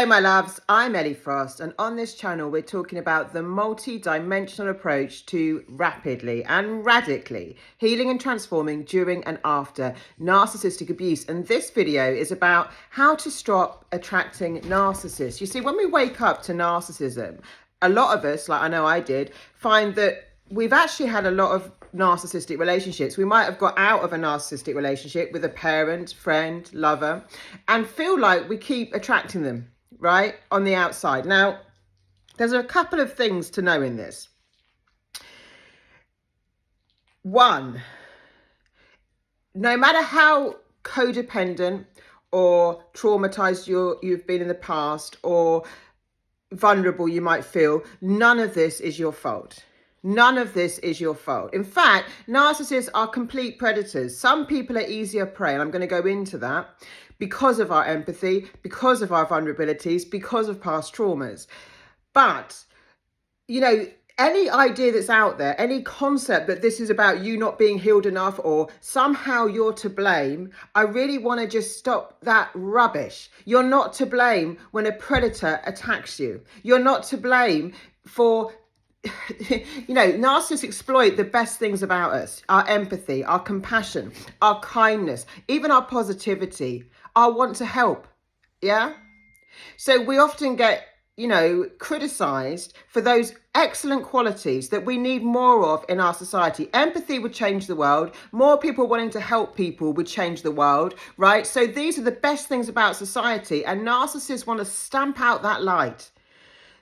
Hey my loves, I'm Ellie Frost, and on this channel we're talking about the multi-dimensional approach to rapidly and radically healing and transforming during and after narcissistic abuse. And this video is about how to stop attracting narcissists. You see, when we wake up to narcissism, a lot of us, like I know I did, find that we've actually had a lot of narcissistic relationships. We might have got out of a narcissistic relationship with a parent, friend, lover, and feel like we keep attracting them, right, on the outside. Now, there's a couple of things to know in this. One, no matter how codependent or traumatized you've been in the past or vulnerable you might feel, none of this is your fault. None of this is your fault. In fact, narcissists are complete predators. Some people are easier prey, and I'm going to go into that because of our empathy, because of our vulnerabilities, because of past traumas. But, you know, any idea that's out there, any concept that this is about you not being healed enough or somehow you're to blame, I really want to just stop that rubbish. You're not to blame when a predator attacks you. You're not to blame for... You know, narcissists exploit the best things about us: our empathy, our compassion, our kindness, even our positivity, our want to help. Yeah. So we often get, you know, criticized for those excellent qualities that we need more of in our society. Empathy would change the world. More people wanting to help people would change the world, right? So these are the best things about society, and narcissists want to stamp out that light.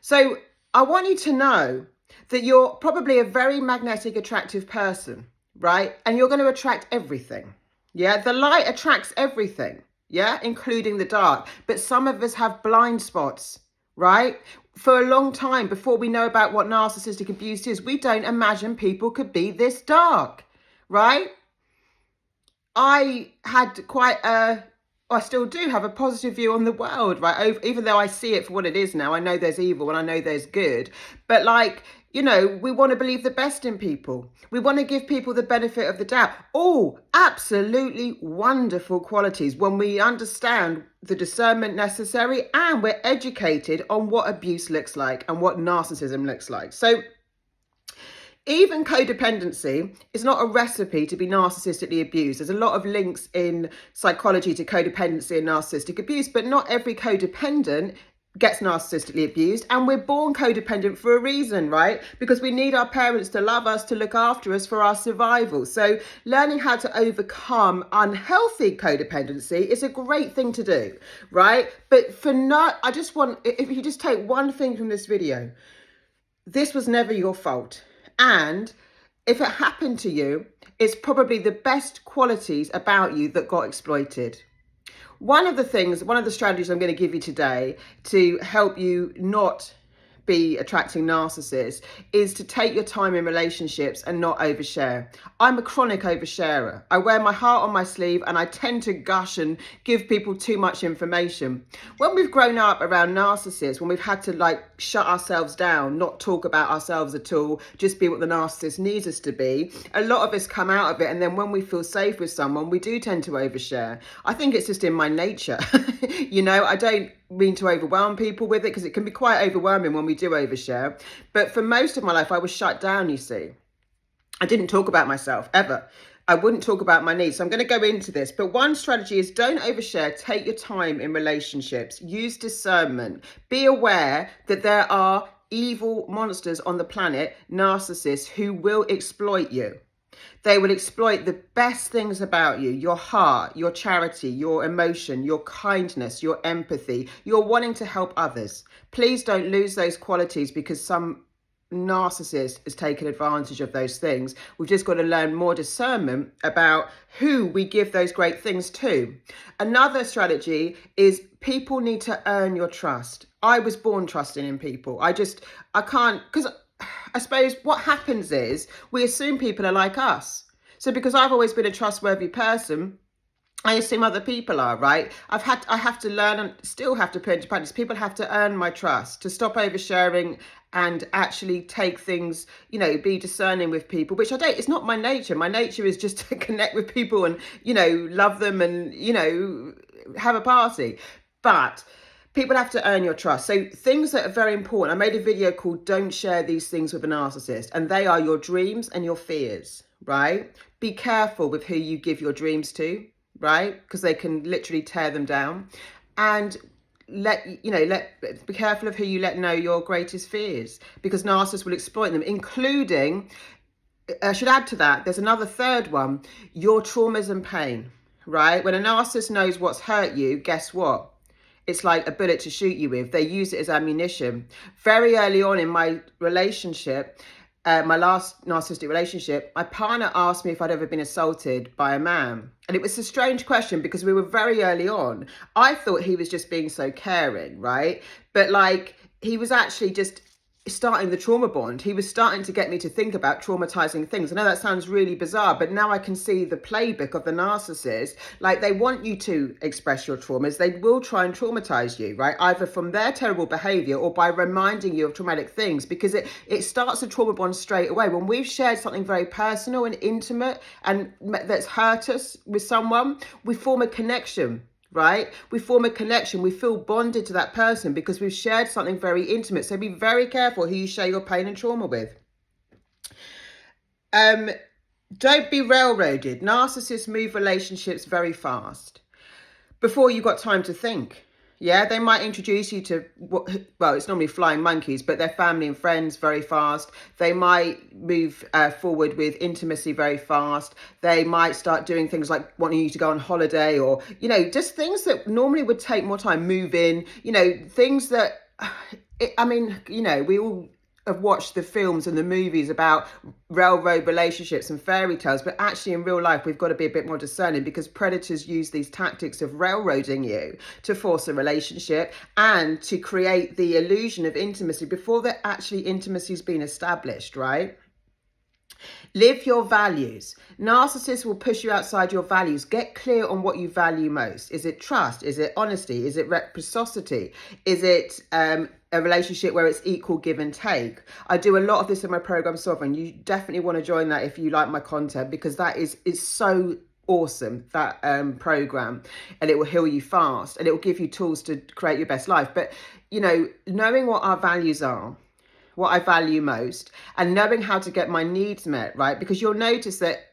So I want you to know that you're probably a very magnetic, attractive person, right? And you're going to attract everything. Yeah, the light attracts everything, yeah, including the dark. But some of us have blind spots, right? For a long time, before we know about what narcissistic abuse is, we don't imagine people could be this dark, right? I had I still do have a positive view on the world, right? Even though I see it for what it is now, I know there's evil and I know there's good. But like, you know, we want to believe the best in people. We want to give people the benefit of the doubt. All absolutely wonderful qualities when we understand the discernment necessary and we're educated on what abuse looks like and what narcissism looks like. So even codependency is not a recipe to be narcissistically abused. There's a lot of links in psychology to codependency and narcissistic abuse, but not every codependent gets narcissistically abused. And we're born codependent for a reason, right? Because we need our parents to love us, to look after us for our survival. So learning how to overcome unhealthy codependency is a great thing to do, right? But I just want, if you just take one thing from this video, this was never your fault. And if it happened to you, it's probably the best qualities about you that got exploited. One of the strategies I'm going to give you today to help you not be attracting narcissists is to take your time in relationships and not overshare. I'm a chronic oversharer. I wear my heart on my sleeve and I tend to gush and give people too much information. When we've grown up around narcissists, when we've had to like shut ourselves down, not talk about ourselves at all, just be what the narcissist needs us to be, a lot of us come out of it, and then when we feel safe with someone, we do tend to overshare. I think it's just in my nature. You know, I don't mean to overwhelm people with it because it can be quite overwhelming when we do overshare. But for most of my life, I was shut down, you see. I didn't talk about myself ever. I wouldn't talk about my needs. So I'm going to go into this. But one strategy is don't overshare. Take your time in relationships. Use discernment. Be aware that there are evil monsters on the planet, narcissists, who will exploit you. They will exploit the best things about you: your heart, your charity, your emotion, your kindness, your empathy, your wanting to help others. Please don't lose those qualities because some narcissist has taken advantage of those things. We've just got to learn more discernment about who we give those great things to. Another strategy is people need to earn your trust. I was born trusting in people. I can't, because I suppose what happens is we assume people are like us. So because I've always been a trustworthy person, I assume other people are, right? I have to learn and still have to put into practice. People have to earn my trust, to stop oversharing and actually take things, you know, be discerning with people, which I don't, it's not my nature. My nature is just to connect with people and, you know, love them and, you know, have a party. But people have to earn your trust. So things that are very important. I made a video called Don't Share These Things with a Narcissist. And they are your dreams and your fears, right? Be careful with who you give your dreams to, right? Because they can literally tear them down. And be careful of who you let know your greatest fears, because narcissists will exploit them, including, I should add to that, there's another third one, your traumas and pain, right? When a narcissist knows what's hurt you, guess what? It's like a bullet to shoot you with. They use it as ammunition. Very early on in my relationship, my last narcissistic relationship, my partner asked me if I'd ever been assaulted by a man. And it was a strange question because we were very early on. I thought he was just being so caring, right? But like, he was actually just starting the trauma bond. He was starting to get me to think about traumatizing things. I know that sounds really bizarre, but now I can see the playbook of the narcissist. Like, they want you to express your traumas. They will try and traumatize you, right? Either from their terrible behavior or by reminding you of traumatic things, because it starts a trauma bond straight away. When we've shared something very personal and intimate and that's hurt us with someone, we form a connection. Right? We form a connection. We feel bonded to that person because we've shared something very intimate. So be very careful who you share your pain and trauma with. Don't be railroaded. Narcissists move relationships very fast before you've got time to think. Yeah, they might introduce you to, well, it's normally flying monkeys, but their family and friends very fast. They might move forward with intimacy very fast. They might start doing things like wanting you to go on holiday, or, just things that normally would take more time, move in, things that, we all have watched the films and the movies about railroad relationships and fairy tales, but actually in real life we've got to be a bit more discerning, because predators use these tactics of railroading you to force a relationship and to create the illusion of intimacy before that actually intimacy's been established, right? Live your values. Narcissists will push you outside your values. Get clear on what you value most. Is it trust? Is it honesty? Is it reciprocity? Is it a relationship where it's equal give and take? I do a lot of this in my program Sovereign. You definitely want to join that if you like my content, because that is so awesome, that program, and it will heal you fast and it will give you tools to create your best life. But knowing what our values are, what I value most, and knowing how to get my needs met, right? Because you'll notice that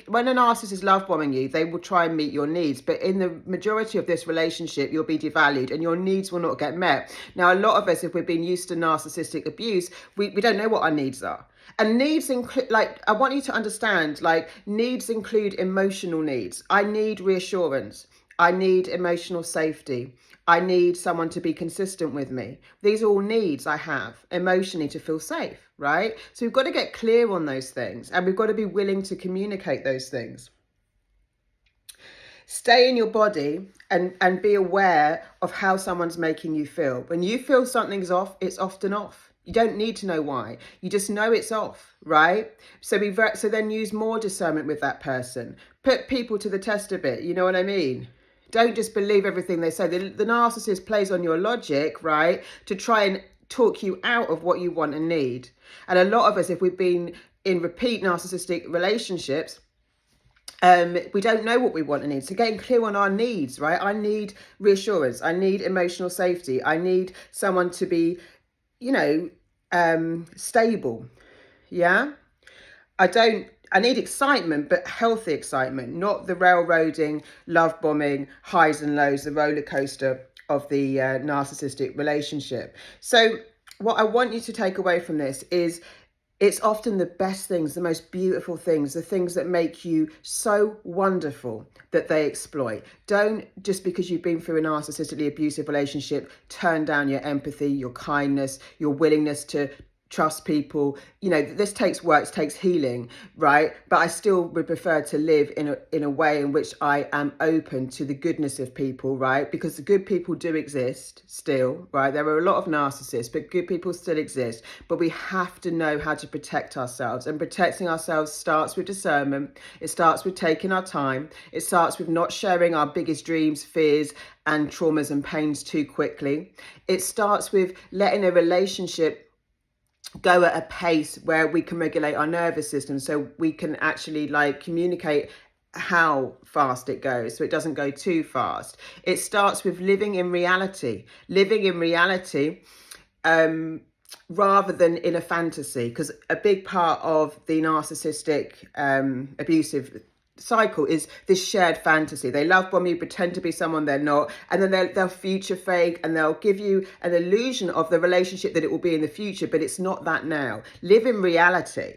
when a narcissist is love bombing you, they will try and meet your needs. But in the majority of this relationship, you'll be devalued and your needs will not get met. Now, a lot of us, if we've been used to narcissistic abuse, we don't know what our needs are. And needs include, I want you to understand, needs include emotional needs. I need reassurance. I need emotional safety. I need someone to be consistent with me. These are all needs I have emotionally to feel safe, right? So we've got to get clear on those things, and we've got to be willing to communicate those things. Stay in your body and be aware of how someone's making you feel. When you feel something's off, it's often off. You don't need to know why. You just know it's off, right? So then use more discernment with that person. Put people to the test a bit, you know what I mean? Don't just believe everything they say. The narcissist plays on your logic, right, to try and talk you out of what you want and need. And a lot of us, if we've been in repeat narcissistic relationships, we don't know what we want and need. So getting clear on our needs, right? I need reassurance. I need emotional safety. I need someone to be, stable. Yeah. I need excitement, but healthy excitement, not the railroading, love bombing, highs and lows, the roller coaster of the narcissistic relationship. So what I want you to take away from this is it's often the best things, the most beautiful things, the things that make you so wonderful that they exploit. Don't, just because you've been through a narcissistically abusive relationship, turn down your empathy, your kindness, your willingness to trust people. This takes work, it takes healing, right? But I still would prefer to live in a way in which I am open to the goodness of people, right? Because the good people do exist still, right? There are a lot of narcissists, but good people still exist. But we have to know how to protect ourselves, and protecting ourselves starts with discernment. It starts with taking our time. It starts with not sharing our biggest dreams, fears, and traumas and pains too quickly. It starts with letting a relationship go at a pace where we can regulate our nervous system, so we can actually communicate how fast it goes, so it doesn't go too fast. It starts with living in reality, rather than in a fantasy, because a big part of the narcissistic abusive cycle is this shared fantasy. They love bomb you, pretend to be someone they're not, and then they'll future fake, and they'll give you an illusion of the relationship that it will be in the future, but it's not that now. Live in reality.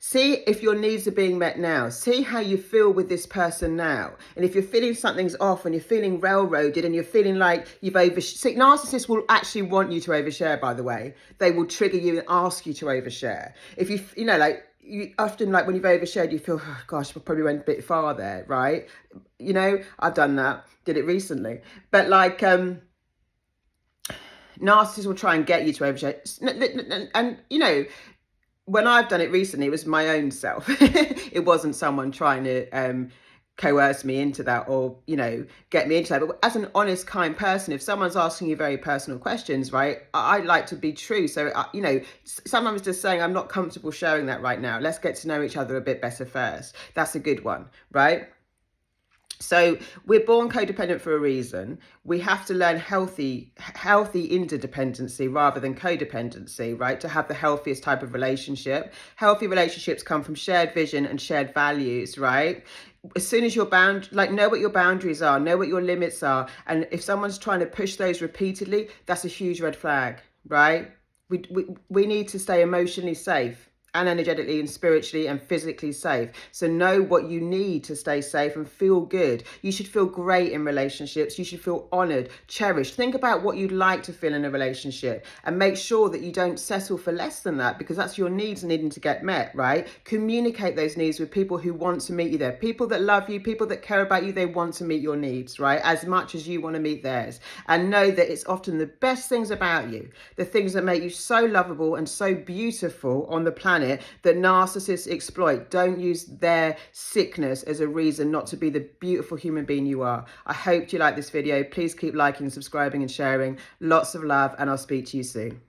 See if your needs are being met now. See how you feel with this person now. And if you're feeling something's off and you're feeling railroaded and you're feeling like you've see, narcissists will actually want you to overshare, by the way. They will trigger you and ask you to overshare. If you know, like, you often, like when you've overshared, you feel, oh gosh, I probably went a bit far there, right? You know, I've done that, did it recently. But like, narcissists will try and get you to overshare. And you know, when I've done it recently, it was my own self. It wasn't someone trying to coerce me into that, or, you know, get me into that. But as an honest, kind person, if someone's asking you very personal questions, right, I like to be true. So, you know, sometimes just saying, I'm not comfortable sharing that right now. Let's get to know each other a bit better first. That's a good one, right? So we're born codependent for a reason. We have to learn healthy interdependency rather than codependency, right? To have the healthiest type of relationship. Healthy relationships come from shared vision and shared values, right? As soon as you're know what your boundaries are, know what your limits are. And if someone's trying to push those repeatedly, that's a huge red flag, right? We need to stay emotionally safe, and energetically and spiritually and physically safe. So know what you need to stay safe and feel good. You should feel great in relationships. You should feel honored, cherished. Think about what you'd like to feel in a relationship, and make sure that you don't settle for less than that, because that's your needs needing to get met, right? Communicate those needs with people who want to meet you there. People that love you, people that care about you, they want to meet your needs, right? As much as you want to meet theirs. And know that it's often the best things about you, the things that make you so lovable and so beautiful on the planet, that narcissists exploit. Don't use their sickness as a reason not to be the beautiful human being you are. I hope you like this video. Please keep liking, subscribing and sharing. Lots of love, and I'll speak to you soon.